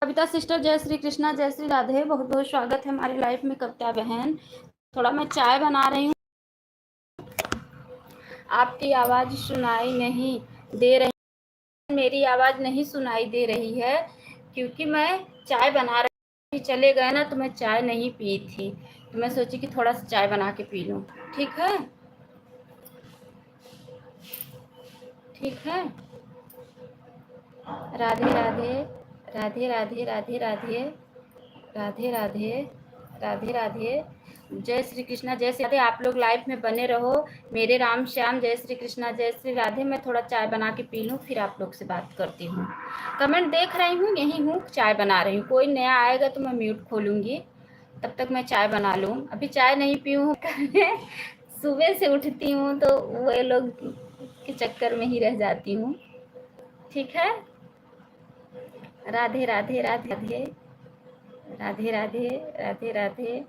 कविता sister, जय श्री कृष्णा, जय श्री राधे। बहुत बहुत स्वागत है हमारी लाइफ में कविता बहन। थोड़ा मैं चाय बना रही हूँ। आपकी आवाज़ सुनाई नहीं दे रही, मेरी आवाज़ नहीं सुनाई दे रही है क्योंकि मैं चाय बना रही। चले गए ना तो मैं चाय नहीं पी थी, तो मैं सोची कि थोड़ा सा चाय बना के पी लूँ। ठीक है, ठीक है। राधे राधे, राधे राधे, राधे राधे, राधे राधे, राधे राधे। जय श्री कृष्णा, जय श्री राधे। आप लोग लाइफ में बने रहो। मेरे राम श्याम, जय श्री कृष्णा, जय श्री राधे। मैं थोड़ा चाय बना के पी लूँ, फिर आप लोग से बात करती हूँ। कमेंट देख रही हूँ, यही हूँ, चाय बना रही हूँ। कोई नया आएगा तो मैं म्यूट खोलूँगी, तब तक मैं चाय बना लूँ। अभी चाय नहीं पी हूँ सुबह से उठती हूँ तो वो लोग के चक्कर में ही रह जाती हूँ। ठीक है। राधे राधे, राधे राधे, राधे राधे, राधे राधे।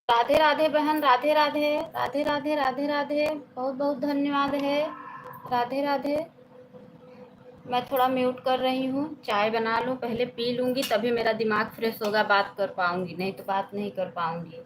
राधे राधे बहन, राधे राधे, राधे राधे, राधे राधे। बहुत बहुत धन्यवाद है। राधे राधे। मैं थोड़ा म्यूट कर रही हूँ, चाय बना लूँ, पहले पी लूँगी, तभी मेरा दिमाग फ्रेश होगा, बात कर पाऊँगी, नहीं तो बात नहीं कर पाऊँगी।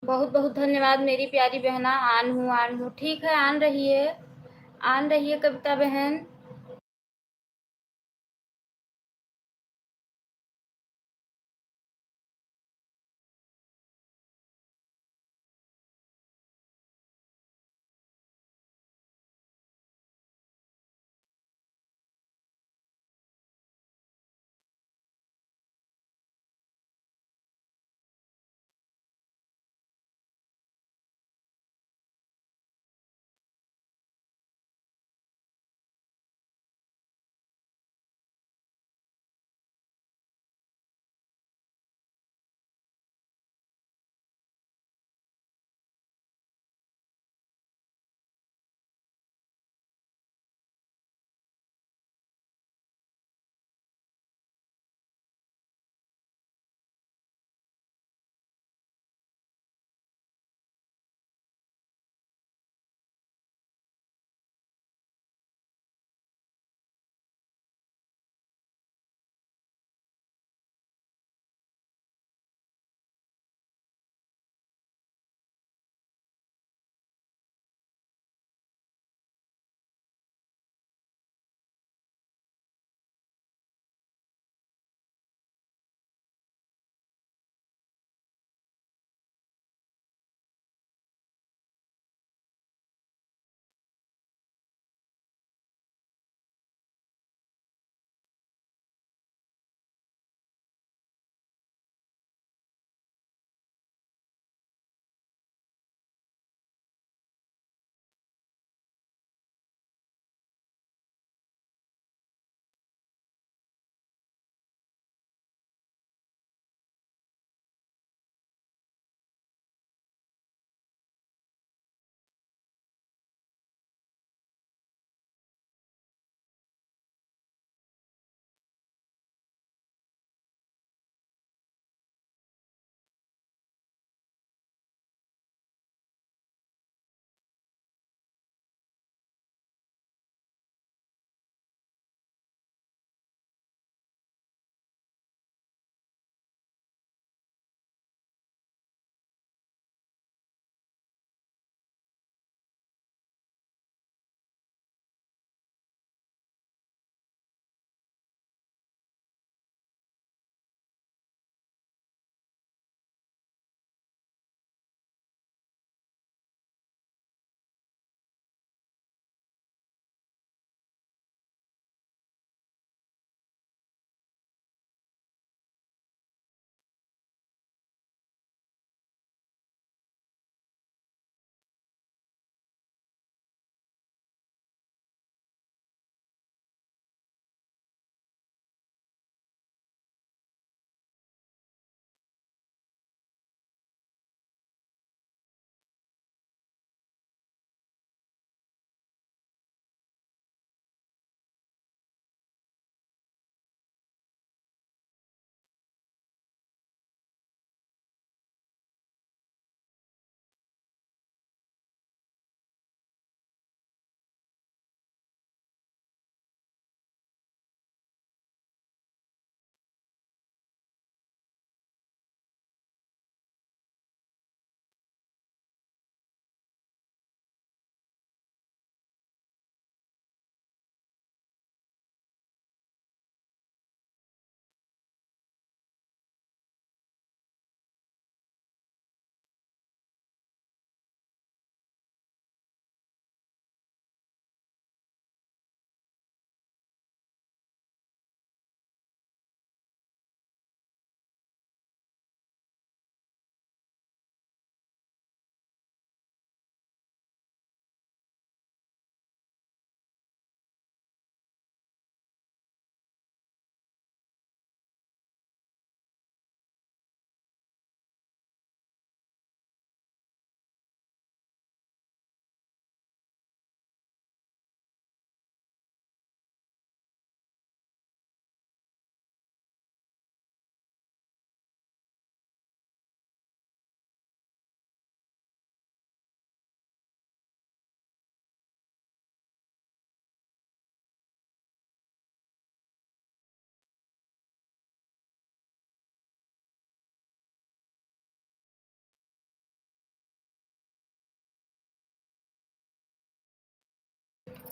बहुत बहुत धन्यवाद मेरी प्यारी बहना। आन हूँ, आन हूँ। ठीक है, आन रही है, आन रही है कविता बहन।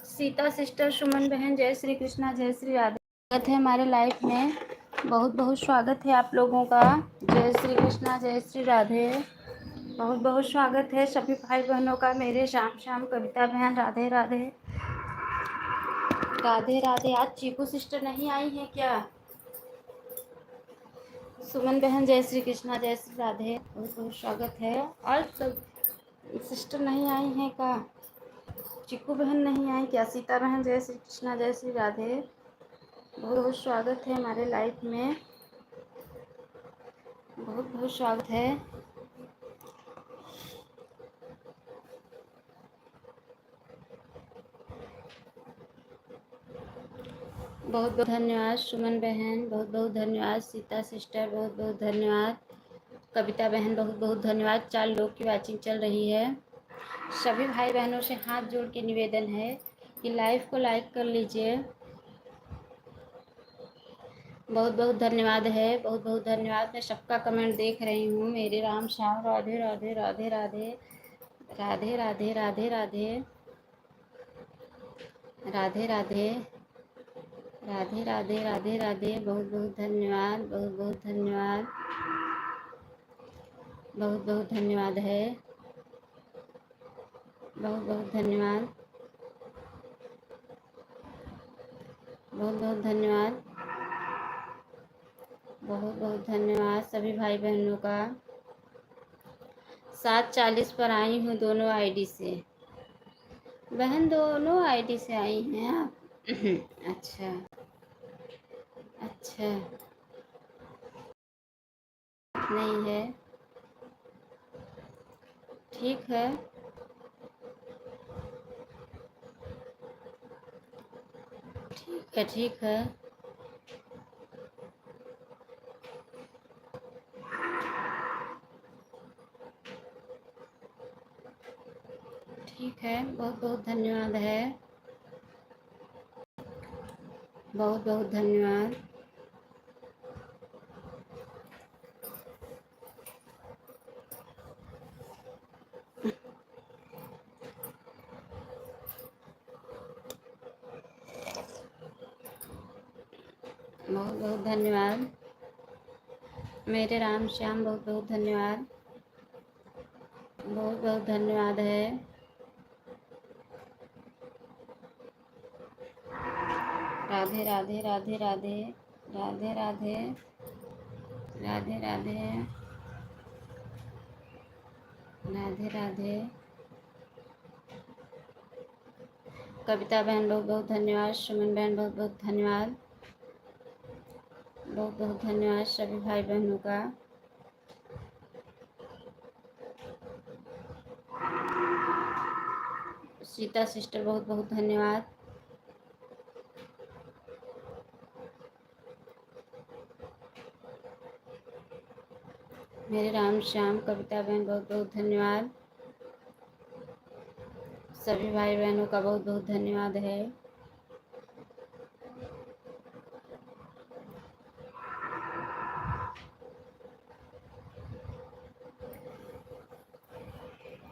सीता सिस्टर, सुमन बहन, जय श्री कृष्णा, जय श्री राधे। स्वागत है हमारे लाइफ में, बहुत बहुत स्वागत है आप लोगों का। जय श्री कृष्णा, जय श्री राधे। बहुत बहुत स्वागत है सभी भाई बहनों का। मेरे श्याम श्याम, कविता बहन, राधे राधे। राधे राधे। आज चीकू सिस्टर नहीं आई है क्या? सुमन बहन, जय श्री कृष्णा, जय श्री राधे। बहुत बहुत स्वागत है। और सब सिस्टर नहीं आई हैं क्या? चिक्कू बहन नहीं आई क्या? सीता बहन, जय श्री कृष्णा, जय श्री राधे। बहुत बहुत स्वागत है हमारे लाइफ में, बहुत बहुत स्वागत है। बहुत बहुत धन्यवाद सुमन बहन, बहुत बहुत धन्यवाद सीता सिस्टर, बहुत बहुत धन्यवाद कविता बहन, बहुत बहुत धन्यवाद। 4 लोग की वाचिंग चल रही है। सभी भाई बहनों से हाथ जोड़ के निवेदन है कि लाइव को लाइक कर लीजिए। बहुत बहुत धन्यवाद है, बहुत बहुत धन्यवाद। मैं सबका कमेंट देख रही हूँ। मेरे राम श्याम, राधे राधे, राधे राधे, राधे राधे, राधे राधे, राधे राधे, राधे राधे, राधे राधे। बहुत बहुत धन्यवाद, बहुत बहुत धन्यवाद, बहुत बहुत धन्यवाद है, बहुत बहुत धन्यवाद, बहुत बहुत धन्यवाद, बहुत बहुत धन्यवाद सभी भाई बहनों का। 7:40 पर आई हूँ दोनों आईडी से। बहन दोनों आईडी से आई हैं आप? अच्छा अच्छा, नहीं है, ठीक है, ठीक है, ठीक है, ठीक है। बहुत बहुत धन्यवाद है, बहुत बहुत धन्यवाद, बहुत बहुत धन्यवाद। मेरे राम श्याम, बहुत बहुत धन्यवाद, बहुत बहुत धन्यवाद है। राधे राधे, राधे राधे, राधे राधे, राधे राधे, राधे राधे। कविता बहन, बहुत बहुत धन्यवाद। सुमन बहन, बहुत बहुत धन्यवाद, बहुत बहुत धन्यवाद सभी भाई बहनों का। सीता सिस्टर, बहुत बहुत धन्यवाद। मेरे राम श्याम, कविता बहन, बहुत बहुत धन्यवाद। सभी भाई बहनों का बहुत बहुत धन्यवाद है।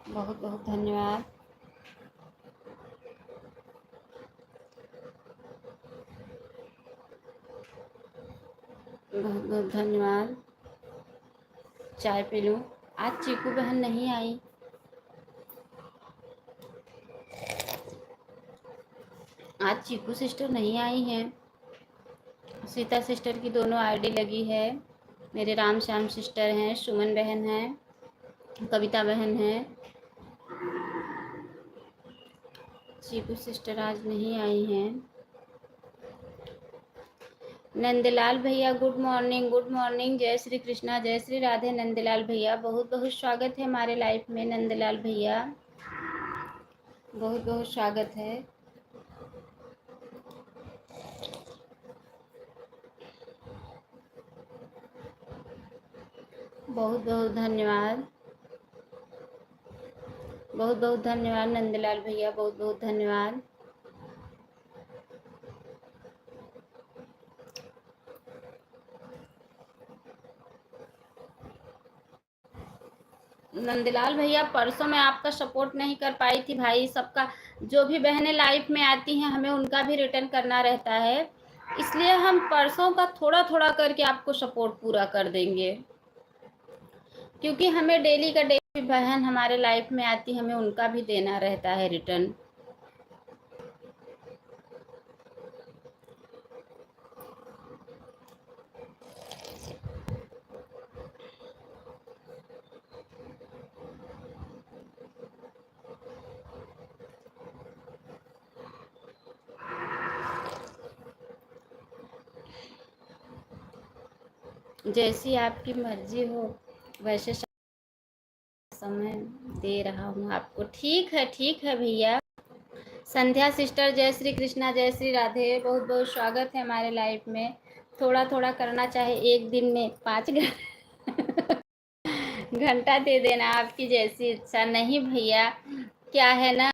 बहुत बहुत धन्यवाद, बहुत बहुत धन्यवाद। चाय पी लूँ। आज चीकू बहन नहीं आई। आज चीकू सिस्टर नहीं आई हैं। सीता सिस्टर की दोनों आईडी लगी है। मेरे राम श्याम सिस्टर हैं, सुमन बहन हैं, कविता बहन हैं। चीकू सिस्टर आज नहीं आई हैं। नंदलाल भैया, गुड मॉर्निंग, गुड मॉर्निंग। जय श्री कृष्णा, जय श्री राधे। नंदलाल भैया, बहुत बहुत स्वागत है हमारे लाइफ में। नंदलाल भैया, बहुत बहुत स्वागत है। बहुत बहुत धन्यवाद, बहुत बहुत धन्यवाद नंदलाल भैया, बहुत बहुत धन्यवाद। नंदलाल भैया, परसों मैं आपका सपोर्ट नहीं कर पाई थी भाई। सबका जो भी बहनें लाइफ में आती हैं हमें उनका भी रिटर्न करना रहता है, इसलिए हम परसों का थोड़ा थोड़ा करके आपको सपोर्ट पूरा कर देंगे, क्योंकि हमें डेली का डेली बहन हमारे लाइफ में आती, हमें उनका भी देना रहता है रिटर्न। जैसी आपकी मर्जी हो वैसे समय दे रहा हूँ आपको। ठीक है भैया। संध्या सिस्टर, जय श्री कृष्णा, जय श्री राधे, बहुत बहुत स्वागत है हमारे लाइफ में। थोड़ा थोड़ा करना चाहे, एक दिन में 5 घंटा दे देना, आपकी जैसी इच्छा। नहीं भैया, क्या है ना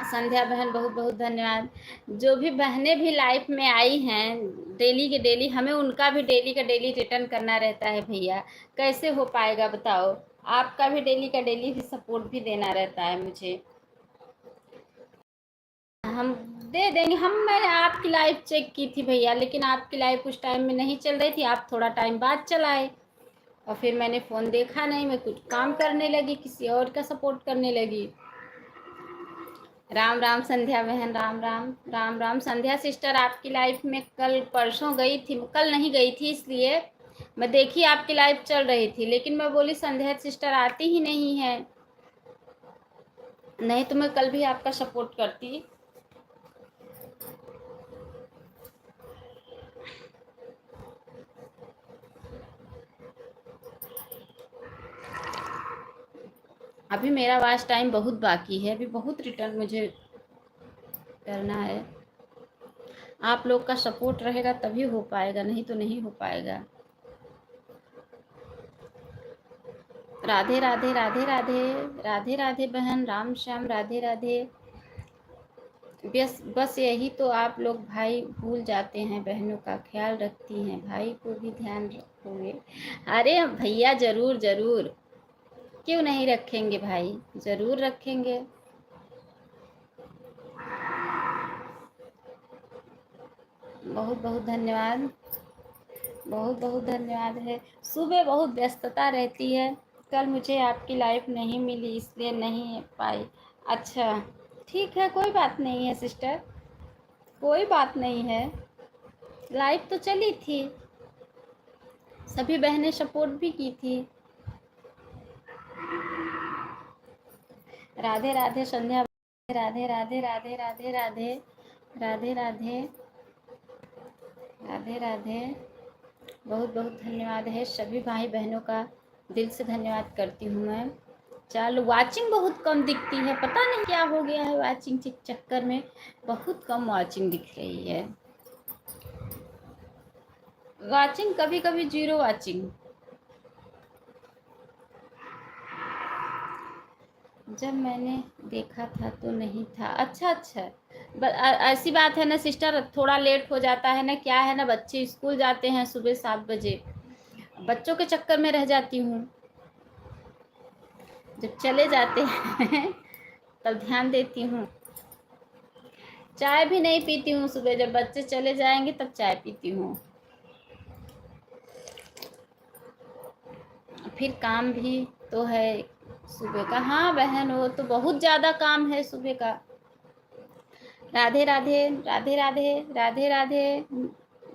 संध्या बहन, बहुत बहुत धन्यवाद। जो भी बहनें भी लाइफ में आई हैं डेली के डेली, हमें उनका भी डेली का डेली रिटर्न करना रहता है भैया। कैसे हो पाएगा बताओ? आपका भी डेली का डेली भी सपोर्ट भी देना रहता है मुझे। हम दे देंगे। मैंने आपकी लाइफ चेक की थी भैया, लेकिन आपकी लाइफ उस टाइम में नहीं चल रही थी, आप थोड़ा टाइम बाद चलाए और फिर मैंने फ़ोन देखा नहीं, मैं कुछ काम करने लगी, किसी और का सपोर्ट करने लगी। राम राम संध्या बहन, राम राम। राम राम संध्या सिस्टर, आपकी लाइफ में कल परसों गई थी, कल नहीं गई थी, इसलिए मैं देखी आपकी लाइफ चल रही थी, लेकिन मैं बोली संध्या सिस्टर आती ही नहीं है, नहीं तो मैं कल भी आपका सपोर्ट करती। अभी मेरा वाच टाइम बहुत बाकी है, अभी बहुत रिटर्न मुझे करना है। आप लोग का सपोर्ट रहेगा तभी हो पाएगा, नहीं तो नहीं हो पाएगा। राधे राधे राधे राधे राधे राधे बहन, राम श्याम, राधे राधे। बस यही तो आप लोग भाई भूल जाते हैं, बहनों का ख्याल रखती हैं, भाई को भी ध्यान रखोगे। अरे भैया जरूर जरूर, क्यों नहीं रखेंगे भाई, जरूर रखेंगे। बहुत बहुत धन्यवाद, बहुत बहुत धन्यवाद है। सुबह बहुत व्यस्तता रहती है, कल मुझे आपकी लाइफ नहीं मिली इसलिए नहीं पाई। अच्छा ठीक है, कोई बात नहीं है सिस्टर, कोई बात नहीं है, लाइफ तो चली थी, सभी बहनें सपोर्ट भी की थी। राधे राधे संध्या, राधे राधे राधे राधे राधे राधे राधे राधे राधे। बहुत बहुत धन्यवाद है सभी भाई बहनों का, दिल से धन्यवाद करती हूँ मैं। चलो, वाचिंग बहुत कम दिखती है, पता नहीं क्या हो गया है, वाचिंग के चक्कर में बहुत कम वाचिंग दिख रही है। वाचिंग कभी कभी 0 वाचिंग। जब मैंने देखा था तो नहीं था। अच्छा अच्छा, ऐसी बात है ना सिस्टर, थोड़ा लेट हो जाता है ना, क्या है ना बच्चे स्कूल जाते हैं सुबह 7 बजे, बच्चों के चक्कर में रह जाती हूँ। जब चले जाते हैं तब ध्यान देती हूँ। चाय भी नहीं पीती हूँ सुबह, जब बच्चे चले जाएंगे तब चाय पीती हूँ। फिर काम भी तो है सुबह का। हाँ बहन, वो तो बहुत ज़्यादा काम है सुबह का। राधे राधे राधे राधे राधे राधे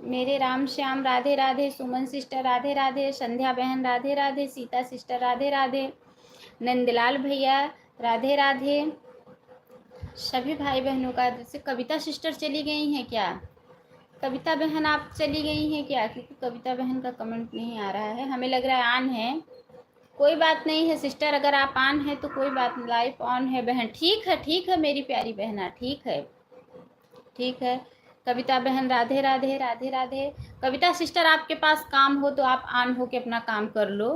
मेरे राम श्याम, राधे राधे सुमन सिस्टर, राधे राधे संध्या बहन, राधे राधे सीता सिस्टर, राधे राधे नंदलाल भैया, राधे राधे सभी भाई बहनों का। जैसे कविता सिस्टर चली गई हैं क्या? कविता बहन आप चली गई हैं क्या? क्योंकि कविता बहन का कमेंट नहीं आ रहा है, हमें लग रहा है ऑन है। कोई बात नहीं है सिस्टर, अगर आप ऑन है तो कोई बात नहीं, लाइफ ऑन है बहन। ठीक है मेरी प्यारी बहना, ठीक है ठीक है। कविता बहन राधे राधे राधे राधे। कविता सिस्टर आपके पास काम हो तो आप ऑन हो के अपना काम कर लो।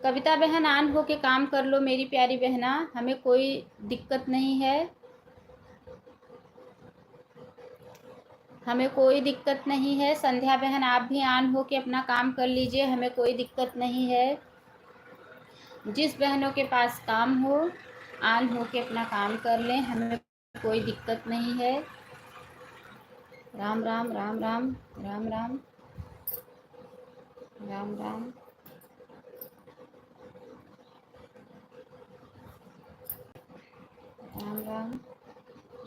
कविता बहन ऑन हो के काम कर लो मेरी प्यारी बहना, हमें कोई दिक्कत नहीं है, हमें कोई दिक्कत नहीं है। संध्या बहन आप भी ऑन हो के अपना काम कर लीजिए, हमें कोई दिक्कत नहीं है। जिस बहनों के पास काम हो ऑन होके अपना काम कर लें, हमें कोई दिक्कत नहीं है। राम राम राम राम राम राम राम राम। राम राम।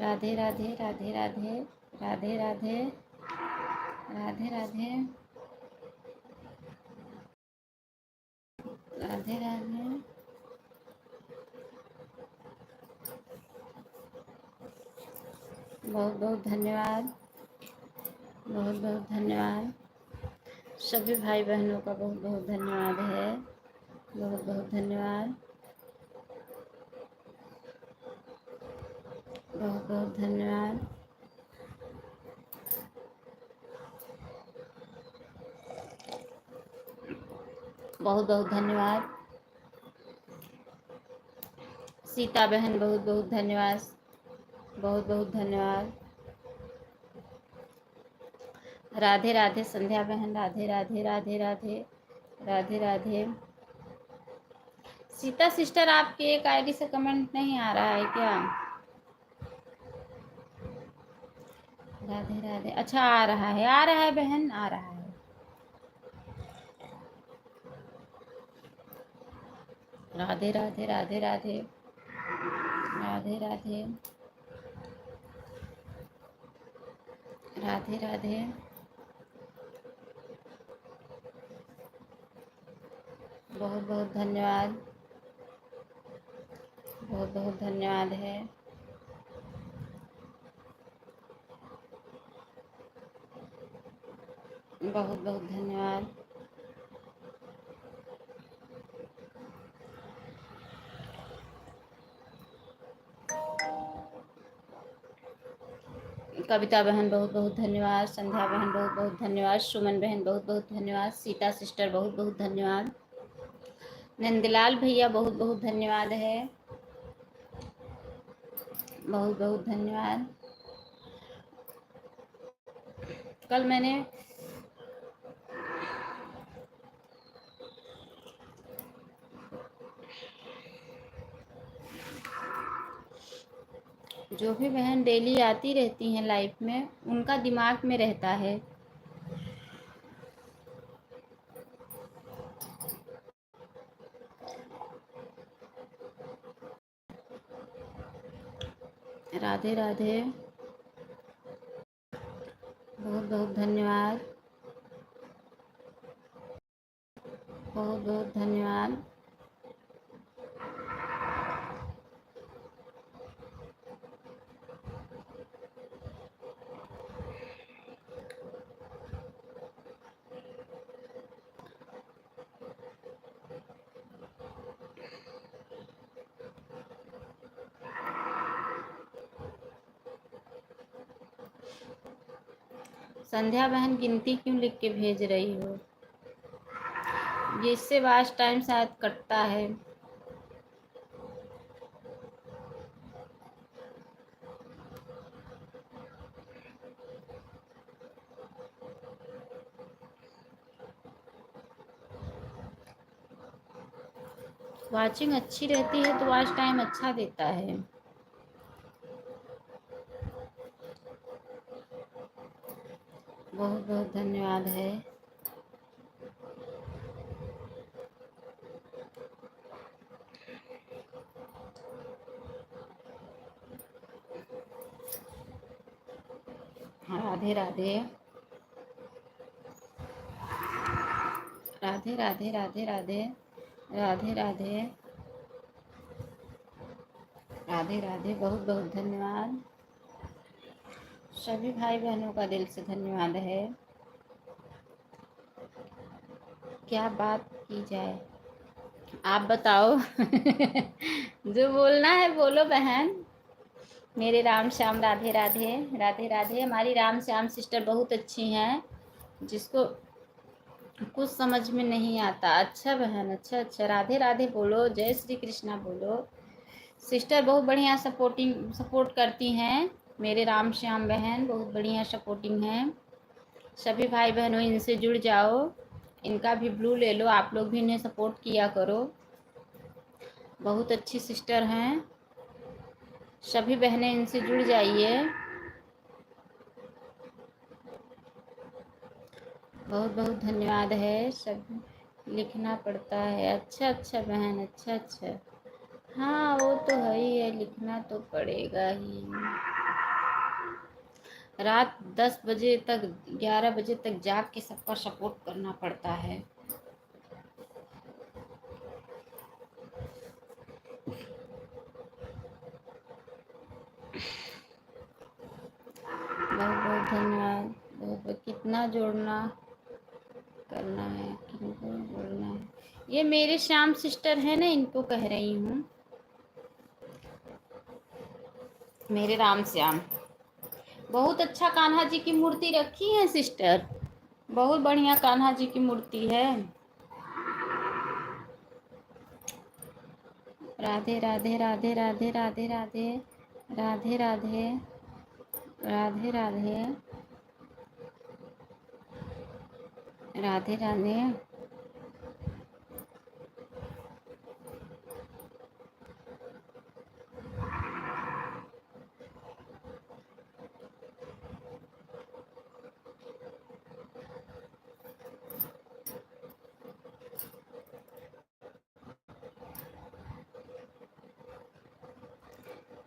राधे राधे राधे राधे राधे राधे राधे राधे राधे राधे। बहुत बहुत धन्यवाद, बहुत बहुत धन्यवाद। सभी भाई बहनों का बहुत बहुत धन्यवाद है, बहुत बहुत धन्यवाद, बहुत बहुत धन्यवाद। बहुत बहुत धन्यवाद। सीता बहन बहुत बहुत धन्यवाद, बहुत बहुत धन्यवाद। राधे राधे संध्या बहन, राधे राधे राधे राधे राधे राधे। सीता सिस्टर आपकी एक आईडी से कमेंट नहीं आ रहा है क्या? राधे राधे। अच्छा आ रहा है, आ रहा है बहन, आ रहा है। राधे राधे राधे राधे राधे राधे राधे राधे। बहुत बहुत धन्यवाद, बहुत बहुत धन्यवाद है। बहुत बहुत धन्यवाद। कविता बहन बहुत बहुत धन्यवाद, संध्या बहन बहुत बहुत धन्यवाद, सुमन बहन बहुत बहुत धन्यवाद, सीता सिस्टर बहुत बहुत धन्यवाद, नंदलाल भैया बहुत बहुत धन्यवाद है, बहुत बहुत धन्यवाद। कल मैंने जो भी बहन डेली आती रहती हैं लाइफ में, उनका दिमाग में रहता है। राधे राधे। बहुत बहुत धन्यवाद, बहुत बहुत धन्यवाद। संध्या बहन गिनती क्यों लिख के भेज रही हो? जिससे वास्ट टाइम शायद कटता है। वाचिंग अच्छी रहती है तो वाच टाइम अच्छा देता है। बहुत बहुत धन्यवाद है। राधे राधे राधे राधे राधे राधे राधे राधे राधे राधे। बहुत बहुत धन्यवाद। सभी भाई बहनों का दिल से धन्यवाद है। क्या बात की जाए, आप बताओ। जो बोलना है बोलो बहन। मेरे राम श्याम राधे राधे राधे राधे। हमारी राम श्याम सिस्टर बहुत अच्छी हैं, जिसको कुछ समझ में नहीं आता। अच्छा बहन, अच्छा अच्छा। राधे राधे बोलो, जय श्री कृष्णा बोलो। सिस्टर बहुत बढ़िया सपोर्ट करती हैं। मेरे राम श्याम बहन बहुत बढ़िया सपोर्टिंग हैं। सभी भाई बहनों इनसे जुड़ जाओ, इनका भी ब्लू ले लो, आप लोग भी इन्हें सपोर्ट किया करो। बहुत अच्छी सिस्टर हैं। सभी बहनें इनसे जुड़ जाइए। बहुत बहुत धन्यवाद है। सब लिखना पड़ता है। अच्छा अच्छा बहन, अच्छा अच्छा। हाँ वो तो है ही है, लिखना तो पड़ेगा ही। रात 10 बजे तक 11 बजे तक जाग के सबका सपोर्ट करना पड़ता है। बहुत बहुत धन्यवाद। बहुत बहुत कितना जोड़ना करना है, किनको जोड़ना है। ये मेरे श्याम सिस्टर है ना, इनको कह रही हूँ, मेरे राम श्याम। बहुत अच्छा कान्हा जी की मूर्ति रखी है सिस्टर, बहुत बढ़िया कान्हा जी की मूर्ति है। राधे राधे राधे राधे राधे राधे राधे राधे राधे राधे राधे राधे।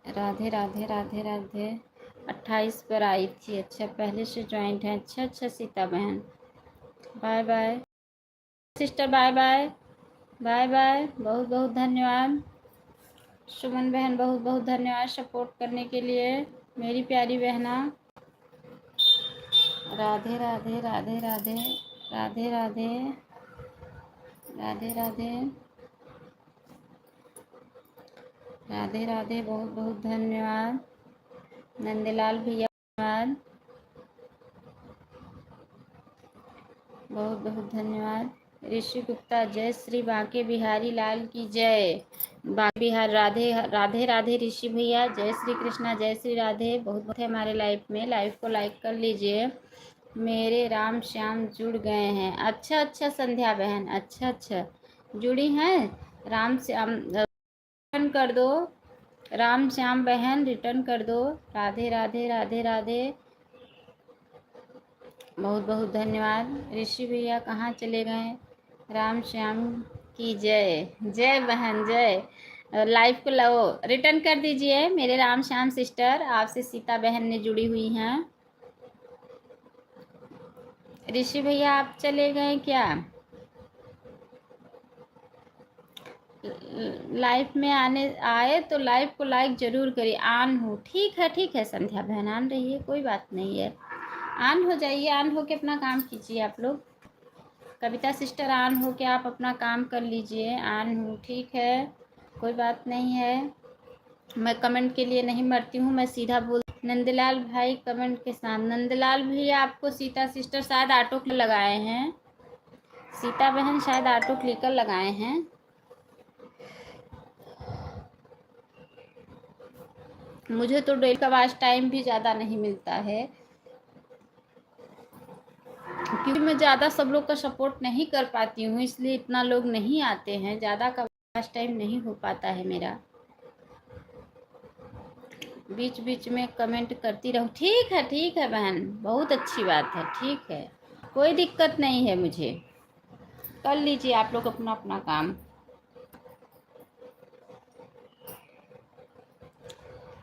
राधे राधे राधे राधे। 28 पर आई थी। अच्छा पहले से ज्वाइंट है। अच्छा अच्छा सीता बहन, bye bye sister, bye bye bye bye. बहुत बहुत धन्यवाद सुमन बहन, बहुत बहुत धन्यवाद सपोर्ट करने के लिए मेरी प्यारी बहना। राधे राधे राधे राधे राधे राधे राधे राधे राधे राधे। बहुत बहुत धन्यवाद नंदलाल भैया, धन्यवाद, बहुत बहुत धन्यवाद। ऋषि गुप्ता, जय श्री बांके बिहारी लाल की जय। बांके बिहार, राधे राधे राधे ऋषि भैया, जय श्री कृष्णा, जय श्री राधे। बहुत बहुत है हमारे लाइव में, लाइव को लाइक कर लीजिए। मेरे राम श्याम जुड़ गए हैं। अच्छा अच्छा संध्या बहन, अच्छा अच्छा जुड़ी हैं। राम श्याम रिटर्न कर दो, राम श्याम बहन रिटर्न कर दो। राधे राधे राधे राधे। बहुत बहुत धन्यवाद। ऋषि भैया कहाँ चले गए। राम श्याम की जय, जय बहन जय। लाइव को लो रिटर्न कर दीजिए। मेरे राम श्याम सिस्टर, आपसे सीता बहन ने जुड़ी हुई हैं। ऋषि भैया आप चले गए क्या। लाइव में आए तो लाइव को लाइक जरूर करिए। ऑन हो, ठीक है संध्या बहन, ऑन रहिए, कोई बात नहीं है। ऑन हो जाइए, ऑन हो के अपना काम कीजिए आप लोग। कविता सिस्टर ऑन हो के आप अपना काम कर लीजिए। ऑन हो, ठीक है, कोई बात नहीं है। मैं कमेंट के लिए नहीं मरती हूँ, मैं सीधा बोल। नंदलाल भाई कमेंट के साथ। नंदलाल भैया आपको सीता सिस्टर शायद ऑटो क्लिक लगाए हैं। सीता बहन शायद ऑटो क्लिकर लगाए हैं। मुझे तो डेली का वॉच टाइम भी ज़्यादा नहीं मिलता है, क्योंकि मैं ज़्यादा सब लोग का सपोर्ट नहीं कर पाती हूँ, इसलिए इतना लोग नहीं आते हैं। ज़्यादा का वॉच टाइम नहीं हो पाता है मेरा। बीच बीच में कमेंट करती रहूँ। ठीक है बहन, बहुत अच्छी बात है, ठीक है, कोई दिक्कत नहीं है मुझे। कर लीजिए आप लोग अपना अपना काम।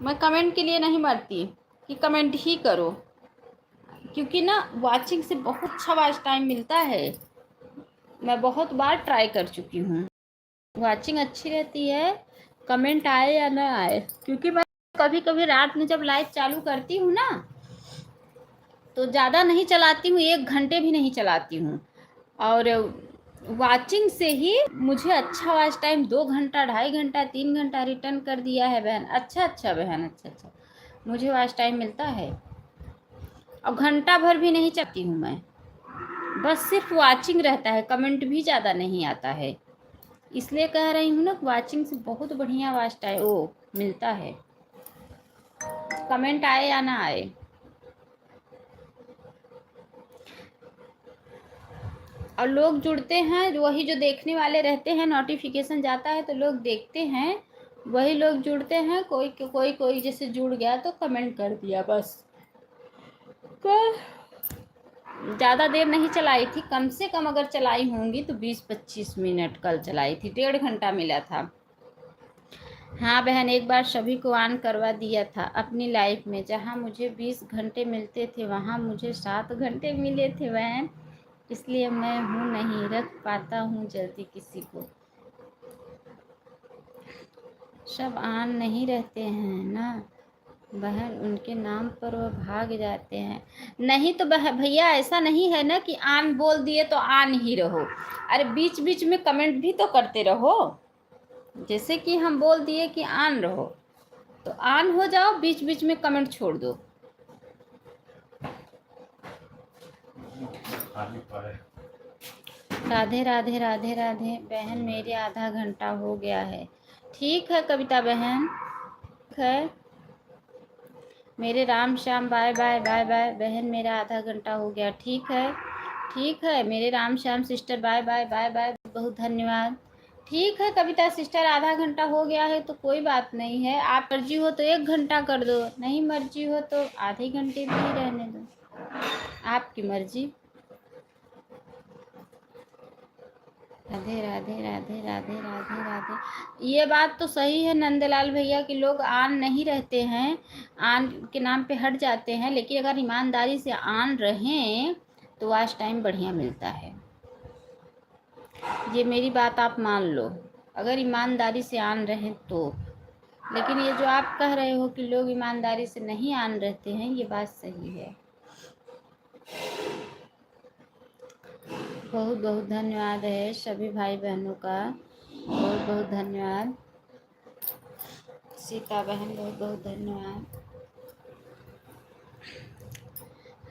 मैं कमेंट के लिए नहीं मरती कि कमेंट ही करो, क्योंकि ना वाचिंग से बहुत अच्छा वॉच टाइम मिलता है। मैं बहुत बार ट्राई कर चुकी हूँ, वाचिंग अच्छी रहती है, कमेंट आए या ना आए। क्योंकि मैं कभी कभी रात में जब लाइव चालू करती हूँ ना, तो ज़्यादा नहीं चलाती हूँ, 1 घंटे भी नहीं चलाती हूँ, और वाचिंग से ही मुझे अच्छा वॉच टाइम 2 घंटा, 2.5 घंटा, 3 घंटा रिटर्न कर दिया है बहन। अच्छा अच्छा बहन, अच्छा अच्छा मुझे वॉच टाइम मिलता है। और घंटा भर भी नहीं चलती हूँ मैं, बस सिर्फ वाचिंग रहता है, कमेंट भी ज़्यादा नहीं आता है। इसलिए कह रही हूँ ना, वाचिंग से बहुत बढ़िया वॉच टाइम वो मिलता है, कमेंट आए या ना आए। और लोग जुड़ते हैं, वही जो देखने वाले रहते हैं, नोटिफिकेशन जाता है तो लोग देखते हैं वही लोग जुड़ते हैं, कोई कोई कोई जैसे जुड़ गया तो कमेंट कर दिया बस। कल ज़्यादा देर नहीं चलाई थी, कम से कम अगर चलाई होंगी तो 20-25 मिनट कल चलाई थी, 1.5 घंटा मिला था। हाँ बहन, एक बार सभी को ऑन करवा दिया था अपनी लाइफ में। जहाँ मुझे 20 घंटे मिलते थे वहाँ मुझे 7 घंटे मिले थे बहन, इसलिए मैं हूँ नहीं रख पाता हूँ जल्दी किसी को। सब ऑन नहीं रहते हैं ना बहन, उनके नाम पर वो भाग जाते हैं। नहीं तो भैया ऐसा नहीं है ना कि ऑन बोल दिए तो ऑन ही रहो। अरे बीच बीच में कमेंट भी तो करते रहो। जैसे कि हम बोल दिए कि ऑन रहो तो ऑन हो जाओ, बीच बीच में कमेंट छोड़ दो। राधे राधे राधे राधे बहन, मेरे आधा घंटा हो गया है। ठीक है कविता बहन, ठीक है। मेरे Ram Shyam bye bye bye bye बहन, मेरा आधा घंटा हो गया। ठीक है, ठीक है मेरे Ram Shyam sister, bye bye bye bye, बहुत धन्यवाद। ठीक है कविता सिस्टर, आधा घंटा हो गया है तो कोई बात नहीं है। आप मर्जी हो तो 1 घंटा कर दो, नहीं मर्जी हो तो आधे घंटे भी रहने दो, आपकी मर्जी। राधे राधे राधे राधे राधे राधे। ये बात तो सही है नंदलाल भैया कि लोग ऑन नहीं रहते हैं, ऑन के नाम पे हट जाते हैं, लेकिन अगर ईमानदारी से ऑन रहें तो वॉच टाइम बढ़िया मिलता है। ये मेरी बात आप मान लो, अगर ईमानदारी से ऑन रहें तो। लेकिन ये जो आप कह रहे हो कि लोग ईमानदारी से नहीं ऑन रहते हैं, ये बात सही है। बहुत बहुत धन्यवाद है सभी भाई बहनों का, बहुत बहुत धन्यवाद। सीता बहन बहुत बहुत धन्यवाद।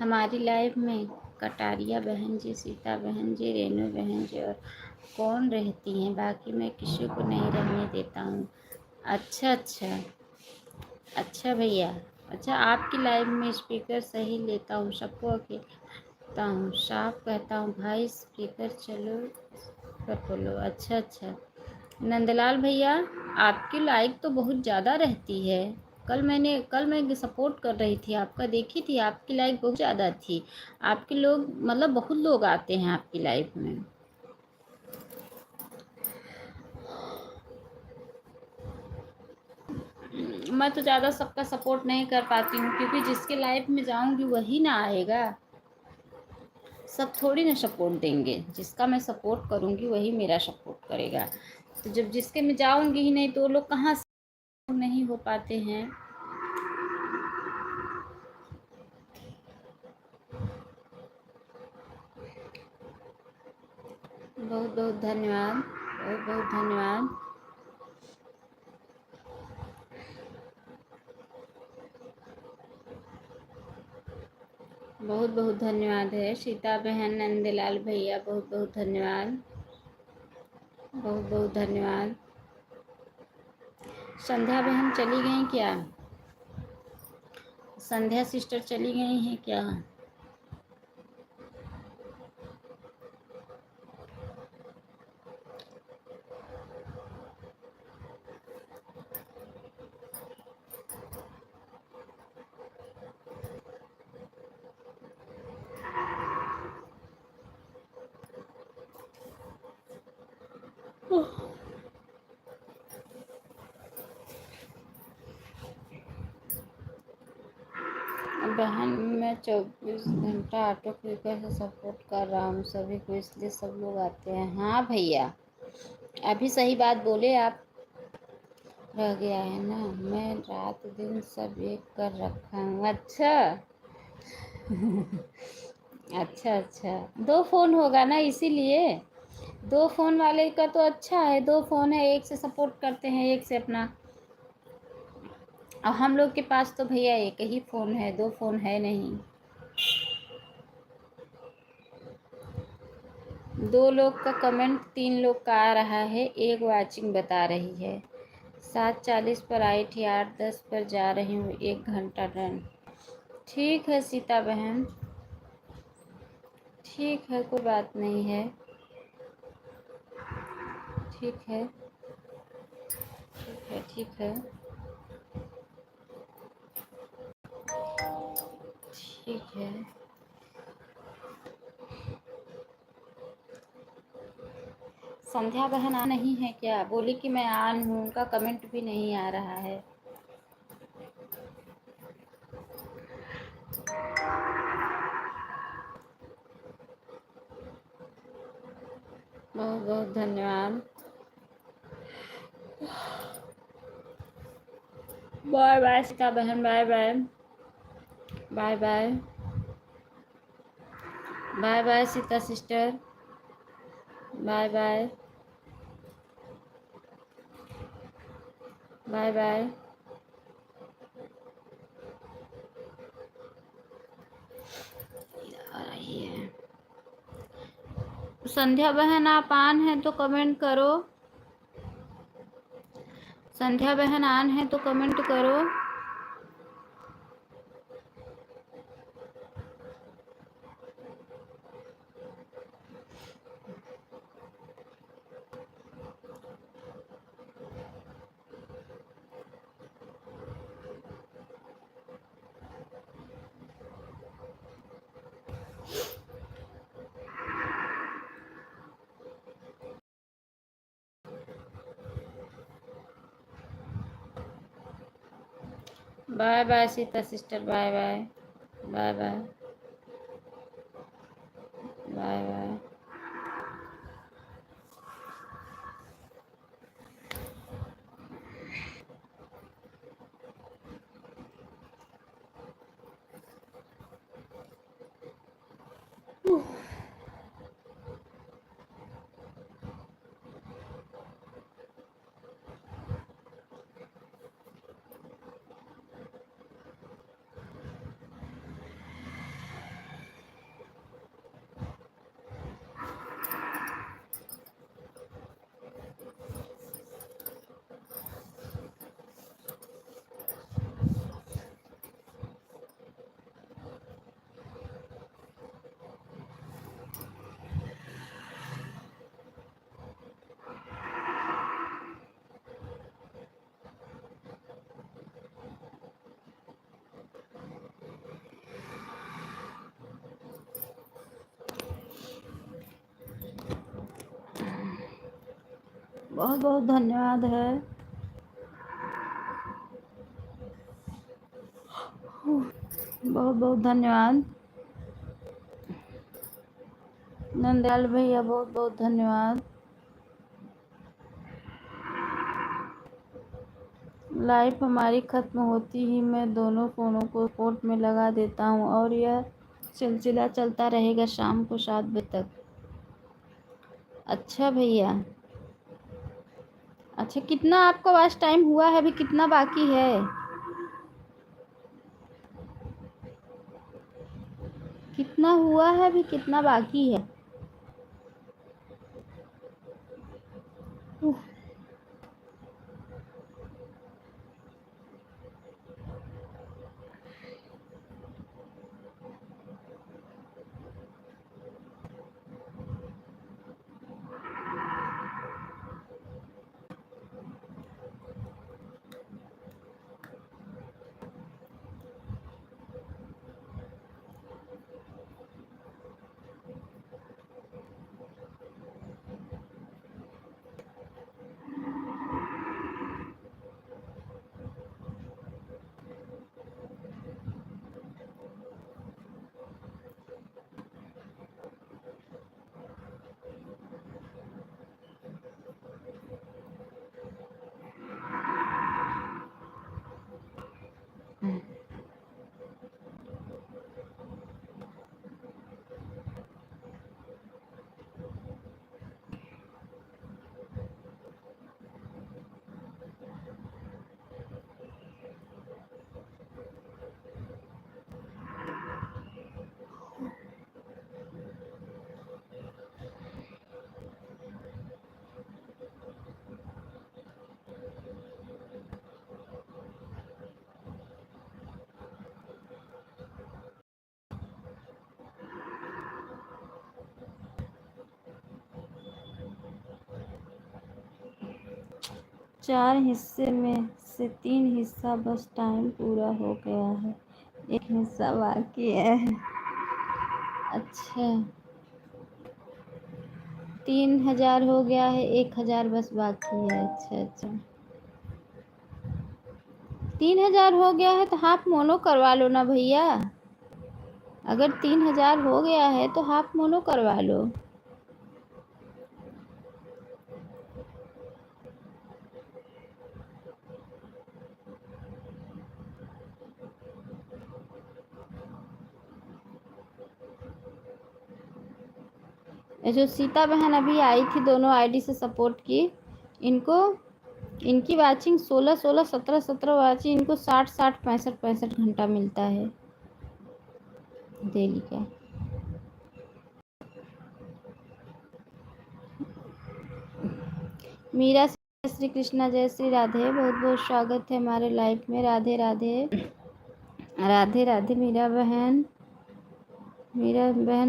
हमारी लाइफ में कटारिया बहन जी, सीता बहन जी, रेणु बहन जी और कौन रहती हैं, बाकी मैं किसी को नहीं रहने देता हूँ। अच्छा अच्छा अच्छा भैया, अच्छा आपकी लाइफ में स्पीकर सही लेता हूँ, सबको अकेला हूँ, साफ कहता हूँ भाई स्पीकर चलो पर बोलो। अच्छा अच्छा नंदलाल भैया, आपकी लाइक तो बहुत ज़्यादा रहती है। कल मैं सपोर्ट कर रही थी आपका, देखी थी आपकी लाइक बहुत ज़्यादा थी। आपके लोग मतलब बहुत लोग आते हैं आपकी लाइफ में। मैं तो ज़्यादा सबका सपोर्ट नहीं कर पाती हूँ, क्योंकि जिसके लाइफ में जाऊँगी वही ना आएगा, सब थोड़ी ना सपोर्ट देंगे। जिसका मैं सपोर्ट करूँगी वही मेरा सपोर्ट करेगा। तो जब जिसके में जाऊँगी ही नहीं तो वो लोग कहाँ से नहीं हो पाते हैं। बहुत बहुत धन्यवाद, बहुत बहुत धन्यवाद। बहुत बहुत धन्यवाद है सीता बहन, नंदलाल भैया बहुत बहुत धन्यवाद, बहुत बहुत धन्यवाद। संध्या बहन चली गई क्या? संध्या सिस्टर चली गई हैं क्या? बहन मैं 24 घंटा ऑटो क्लिकर से सपोर्ट कर रहा हूँ सभी को, इसलिए सब लोग आते हैं। हाँ भैया, अभी सही बात बोले आप। रह गया है ना, मैं रात दिन सब एक कर रखा हूँ। अच्छा अच्छा अच्छा, 2 फ़ोन होगा ना इसीलिए। 2 फ़ोन वाले का तो अच्छा है, 2 फ़ोन है, एक से सपोर्ट करते हैं, एक से अपना। और हम लोग के पास तो भैया एक ही फ़ोन है, 2 फ़ोन है नहीं। 2 लोग का कमेंट 3 लोग का आ रहा है, एक वाचिंग बता रही है। 7:40 पर आई थी, 8:10 पर जा रही हूँ, 1 घंटा रन। ठीक है सीता बहन, ठीक है कोई बात नहीं है, ठीक है। है, ठीक है, ठीक है। संध्या बहन आ नहीं है क्या? बोली कि मैं आन हूँ, उनका कमेंट भी नहीं आ रहा है। बहुत बहुत धन्यवाद। बाय बाय सीता बहन, bye bye, bye bye, bye bye Sita sister, bye bye, bye bye. आ रही है संध्या बहन, आप आन हैं तो कमेंट करो। संध्या बहन आन है तो कमेंट करो। Bye bye Sita sister, bye bye, bye bye, bye bye. बहुत बहुत धन्यवाद है। बहुत बहुत धन्यवाद नंदलाल भैया, बहुत बहुत धन्यवाद। लाइफ हमारी ख़त्म होती ही मैं दोनों फ़ोनों को कोर्ट में लगा देता हूँ और यह सिलसिला चलता रहेगा शाम को 7 बजे तक। अच्छा भैया, अच्छा कितना आपका पास टाइम हुआ है, अभी कितना बाकी है? कितना हुआ है, अभी कितना बाकी है? उफ, 4 हिस्से में से 3 हिस्सा बस टाइम पूरा हो गया है, 1 हिस्सा बाकी है। अच्छा 3000 हो गया है, 1000 बस बाकी है। अच्छा 3000 हो गया है तो हाफ मोनो करवा लो ना भैया। अगर 3000 हो गया है तो हाफ मोनो करवा लो। ये जो सीता बहन अभी आई थी, दोनों आईडी से सपोर्ट की, इनको इनकी वाचिंग 16 17 वाचिंग, इनको 60 65 घंटा मिलता है डेली का। मीरा श्री कृष्णा जय श्री राधे, बहुत बहुत स्वागत है हमारे लाइफ में। राधे राधे राधे राधे मीरा बहन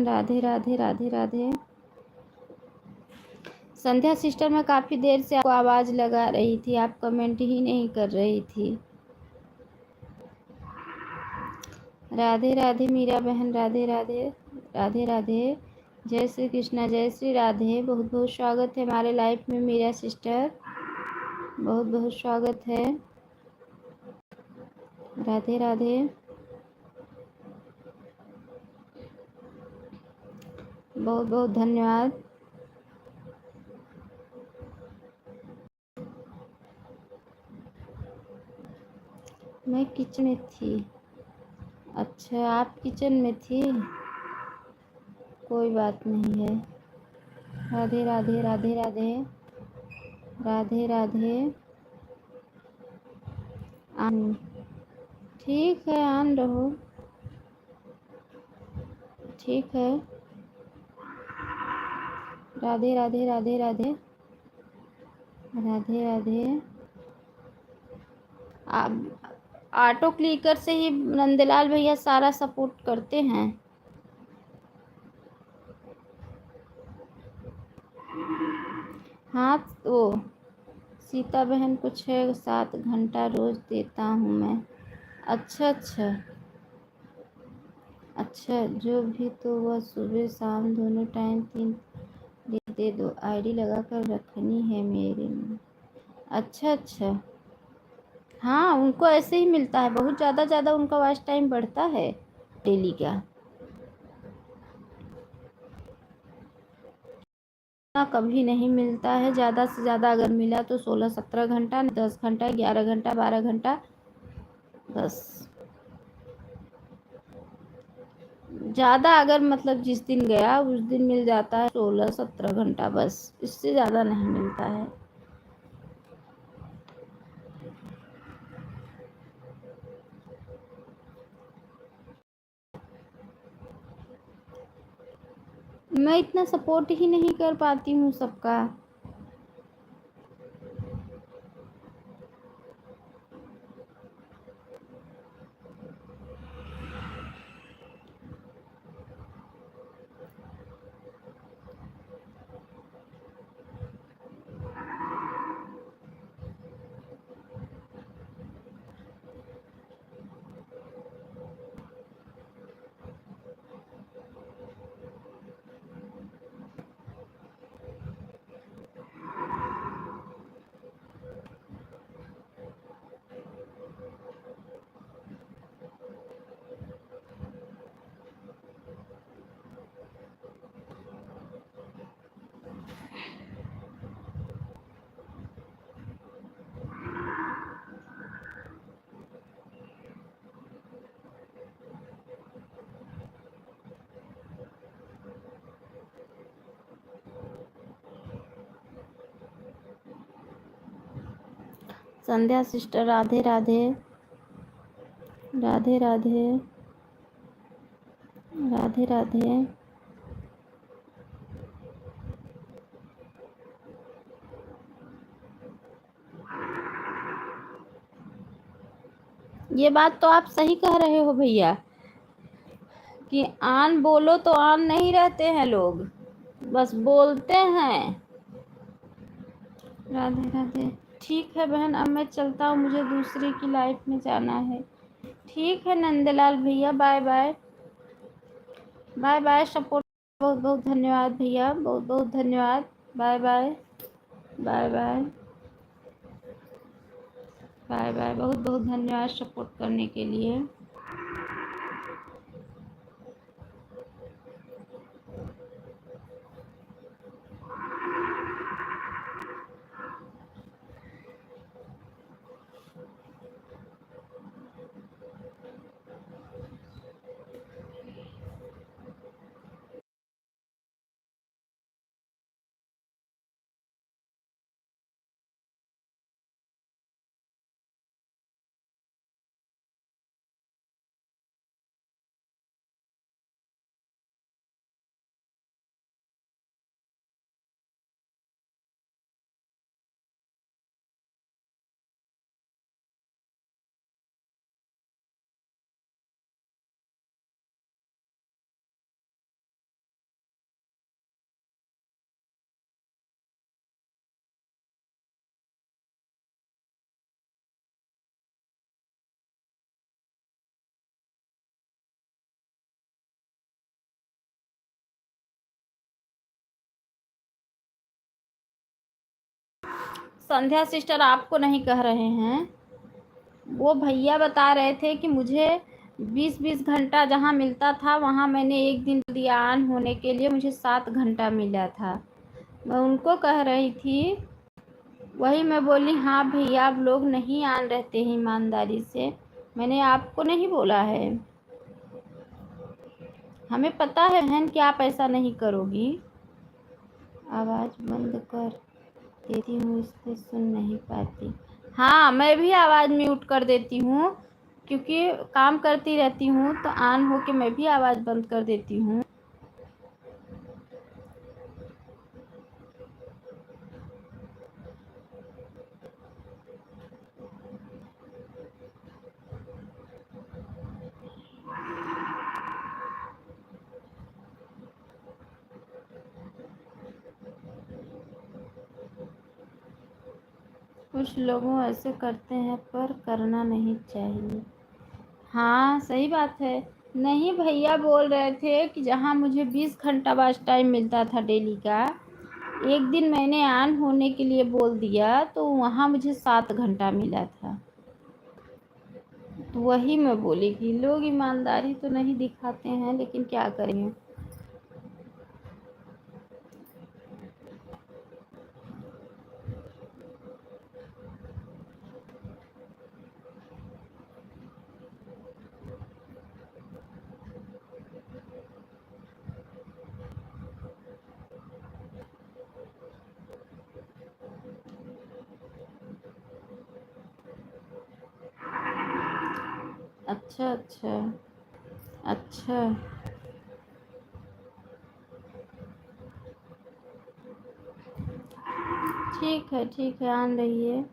राधे राधे राधे राधे। संध्या सिस्टर, मैं काफ़ी देर से आपको आवाज़ लगा रही थी, आप कमेंट ही नहीं कर रही थी। राधे राधे मीरा बहन, राधे राधे राधे राधे। जय श्री कृष्णा जय श्री राधे, बहुत बहुत स्वागत है हमारे लाइफ में मीरा सिस्टर, बहुत बहुत स्वागत है। राधे राधे, बहुत बहुत धन्यवाद। मैं किचन में थी। अच्छा आप किचन में थी, कोई बात नहीं है। राधे राधे राधे राधे राधे राधे। आन ठीक है, आन रहो, ठीक है। राधे राधे राधे राधे राधे राधे। आप ऑटो क्लिकर से ही नंदलाल भैया सारा सपोर्ट करते हैं। हाँ तो सीता बहन को 6-7 घंटा रोज देता हूँ मैं। अच्छा जो भी, तो वह सुबह शाम दोनों टाइम 3 दे दो, आईडी लगा कर रखनी है मेरे में। अच्छा हाँ, उनको ऐसे ही मिलता है, बहुत ज़्यादा उनका वॉच टाइम बढ़ता है डेली का। ना कभी नहीं मिलता है, ज़्यादा से ज़्यादा अगर मिला तो 16-17 घंटा, 10 घंटा, 11 घंटा, 12 घंटा बस। ज़्यादा अगर मतलब जिस दिन गया उस दिन मिल जाता है 16-17 घंटा बस, इससे ज़्यादा नहीं मिलता है। मैं इतना सपोर्ट ही नहीं कर पाती हूँ सबका। संध्या सिस्टर राधे राधे राधे राधे राधे राधे। ये बात तो आप सही कह रहे हो भैया कि आन बोलो तो आन नहीं रहते हैं लोग, बस बोलते हैं। राधे राधे ठीक है बहन, अब मैं चलता हूँ, मुझे दूसरे की लाइफ में जाना है। ठीक है नंदलाल भैया, bye bye. Bye bye, support बहुत बहुत धन्यवाद भैया, बहुत बहुत धन्यवाद। Bye bye. Bye bye. Bye bye, बहुत बहुत धन्यवाद सपोर्ट करने के लिए। संध्या सिस्टर आपको नहीं कह रहे हैं, वो भैया बता रहे थे कि मुझे 20-20 घंटा जहाँ मिलता था वहाँ मैंने एक दिन दिया ऑन होने के लिए, मुझे 7 घंटा मिला था। मैं उनको कह रही थी, वही मैं बोली हाँ भैया आप लोग नहीं ऑन रहते हैं ईमानदारी से, मैंने आपको नहीं बोला है। हमें पता है बहन कि आप ऐसा नहीं करोगी। आवाज़ बंद कर देती हूँ, इससे सुन नहीं पाती। हाँ मैं भी आवाज़ म्यूट कर देती हूँ, क्योंकि काम करती रहती हूँ तो ऑन हो के मैं भी आवाज़ बंद कर देती हूँ। कुछ लोगों ऐसे करते हैं पर करना नहीं चाहिए। हाँ सही बात है। नहीं भैया बोल रहे थे कि जहाँ मुझे 20 घंटा वॉच टाइम मिलता था डेली का, एक दिन मैंने ऑन होने के लिए बोल दिया तो वहाँ मुझे 7 घंटा मिला था। तो वही मैं बोली कि लोग ईमानदारी तो नहीं दिखाते हैं, लेकिन क्या करें। अच्छा अच्छा। अच्छा ठीक है, ऑन रहिए।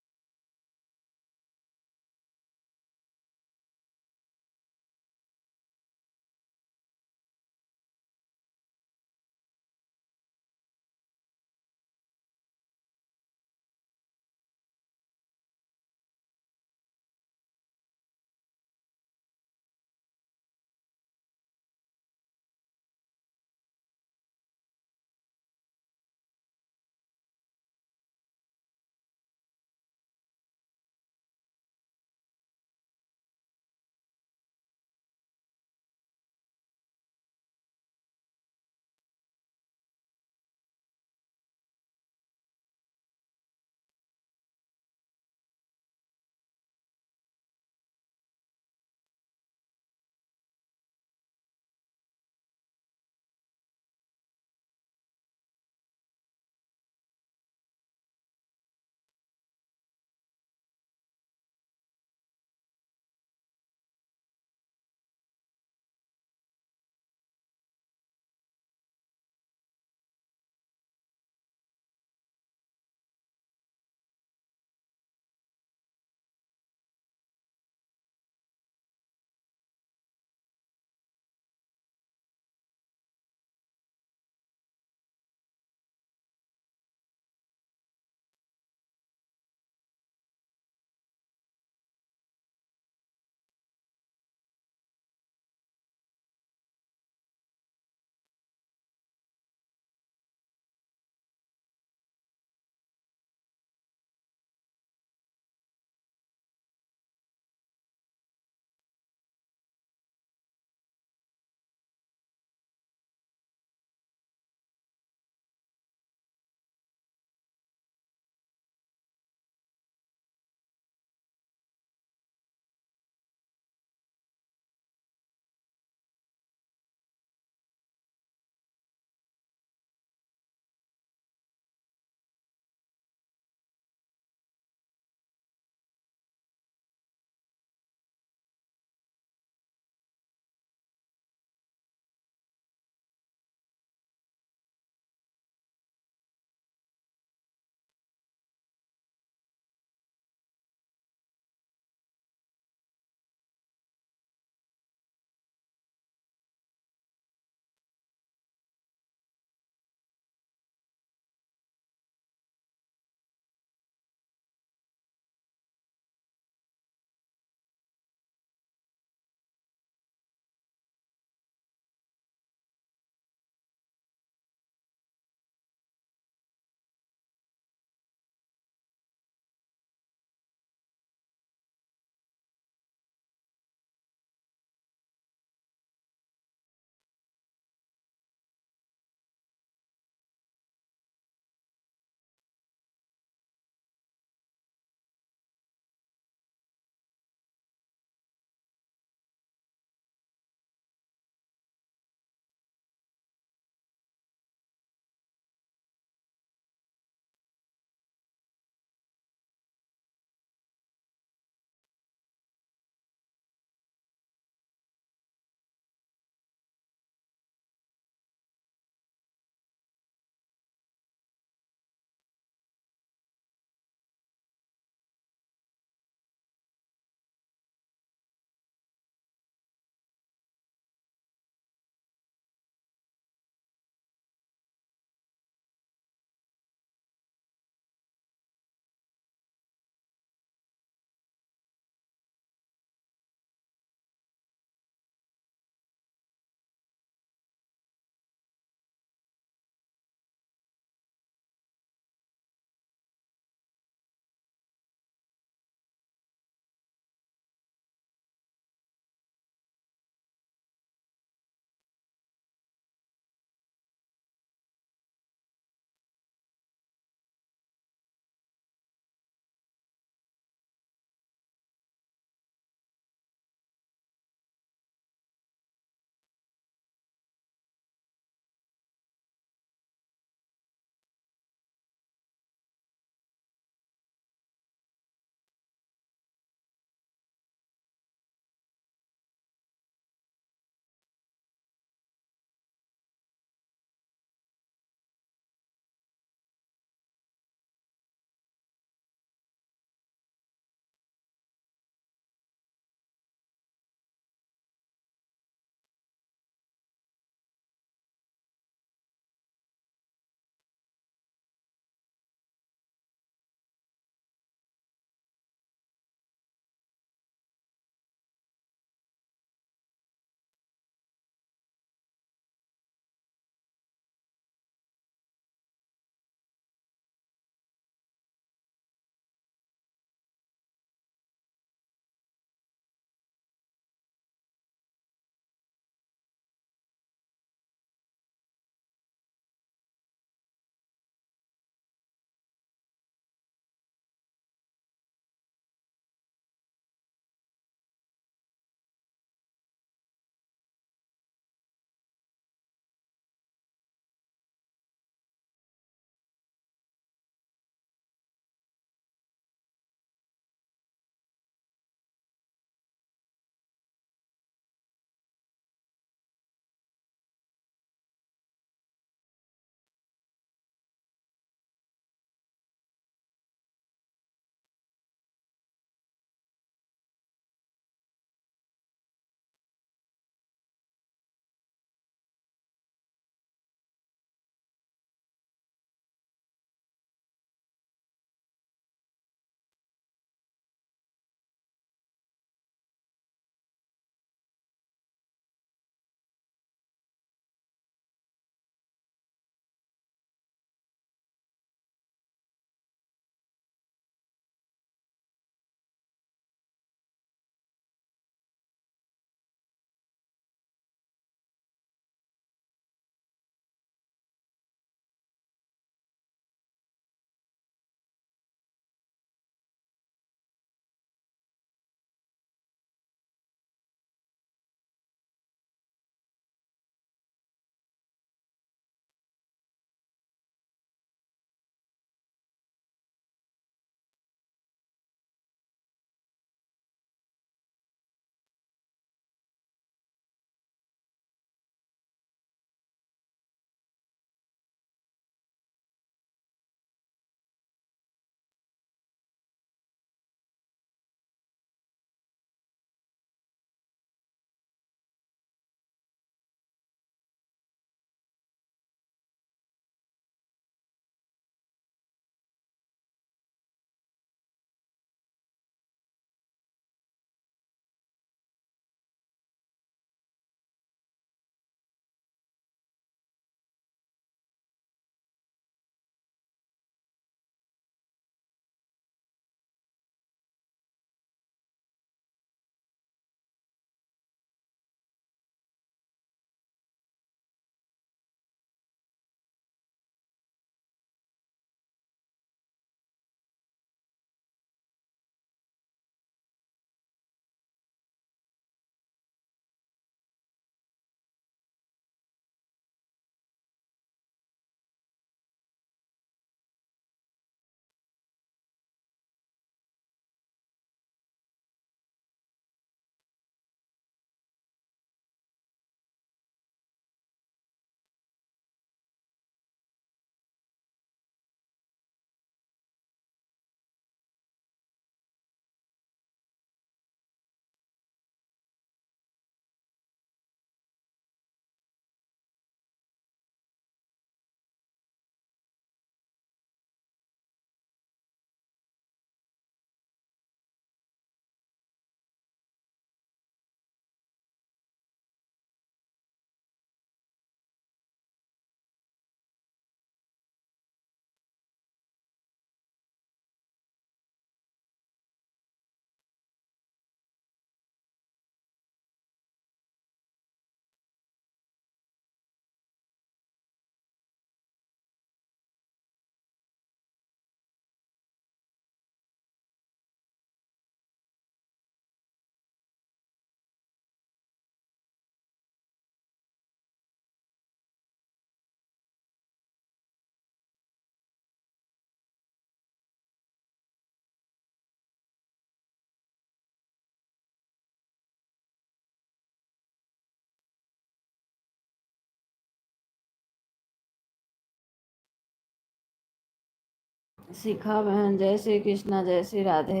शिखा बहन जय श्री कृष्णा जय श्री राधे।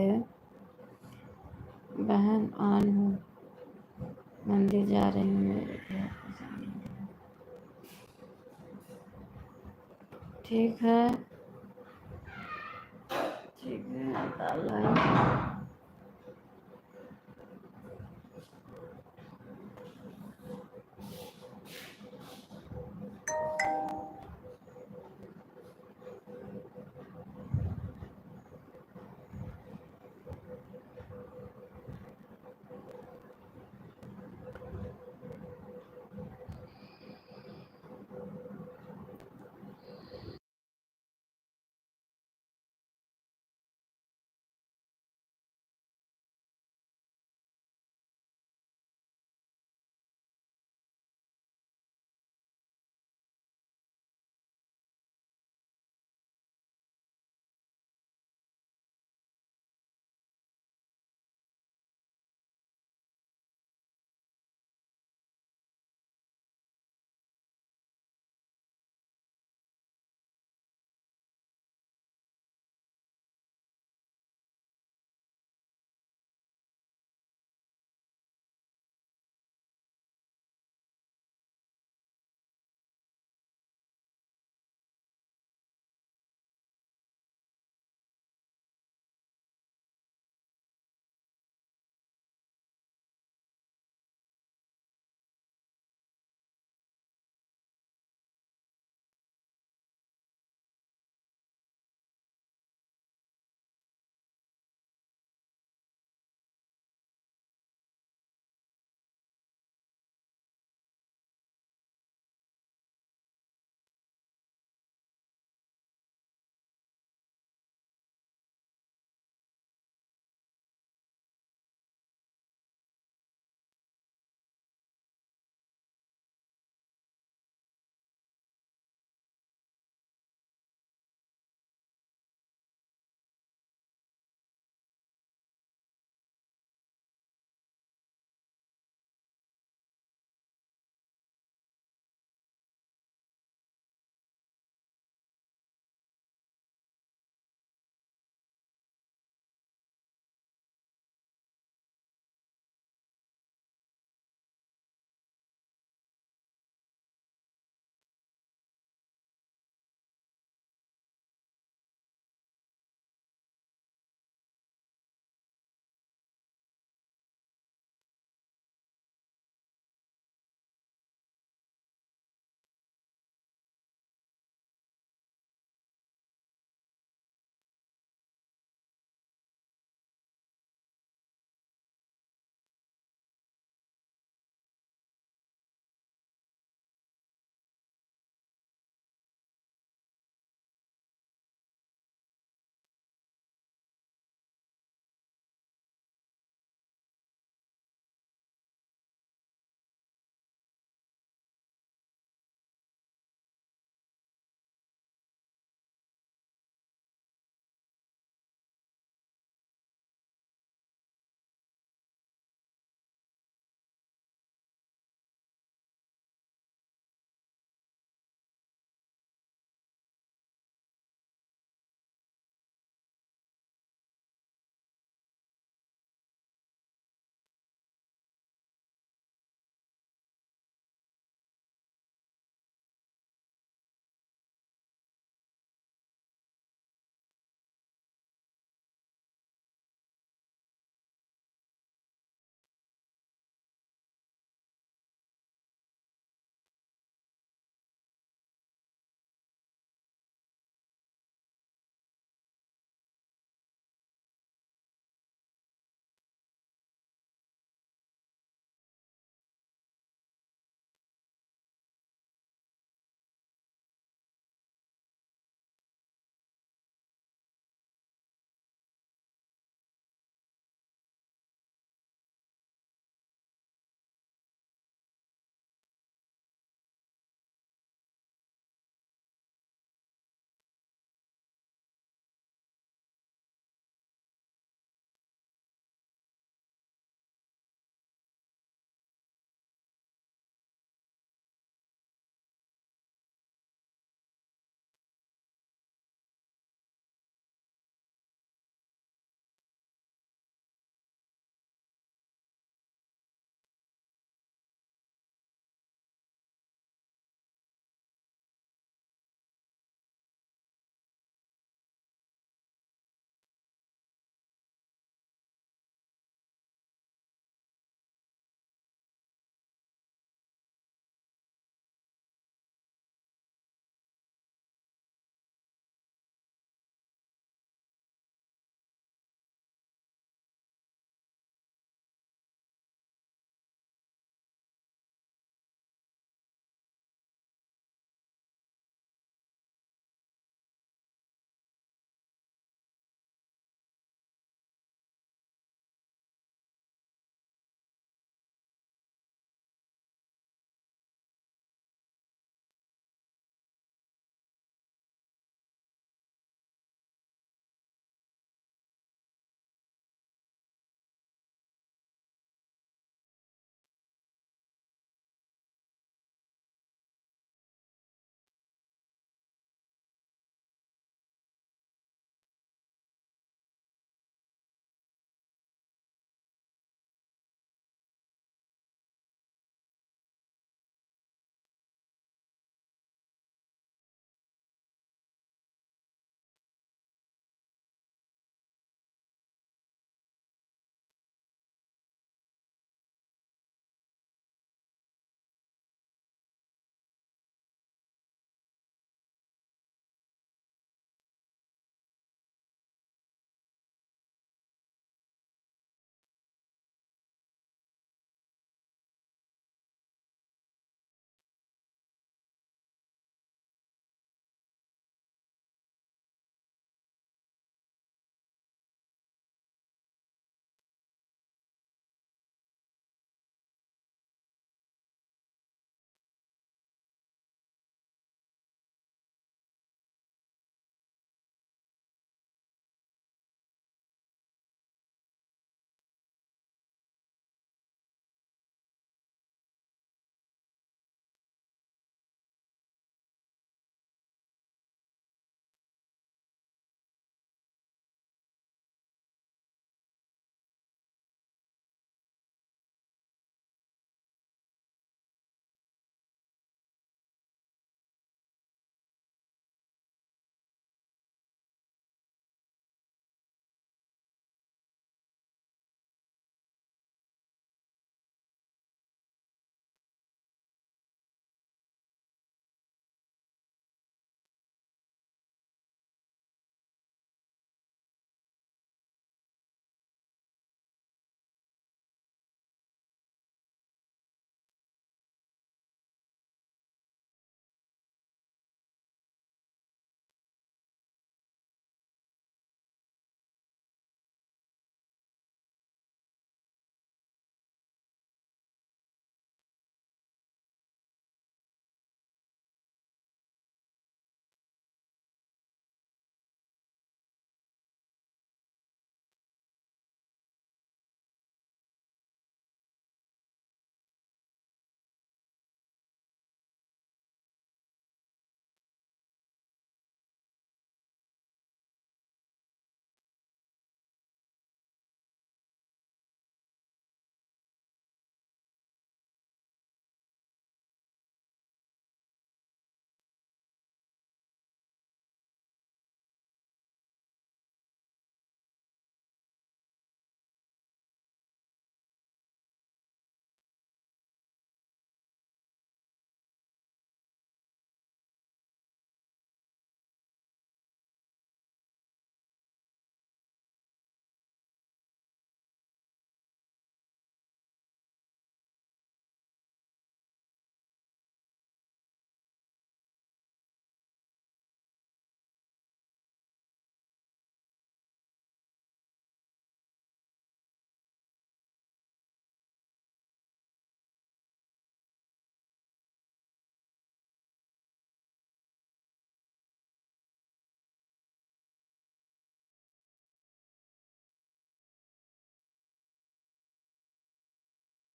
बहन ऑन हूँ, मंदिर जा रही हूँ, मेरे घर के सामने। ठीक है, ठीक है, डाला है।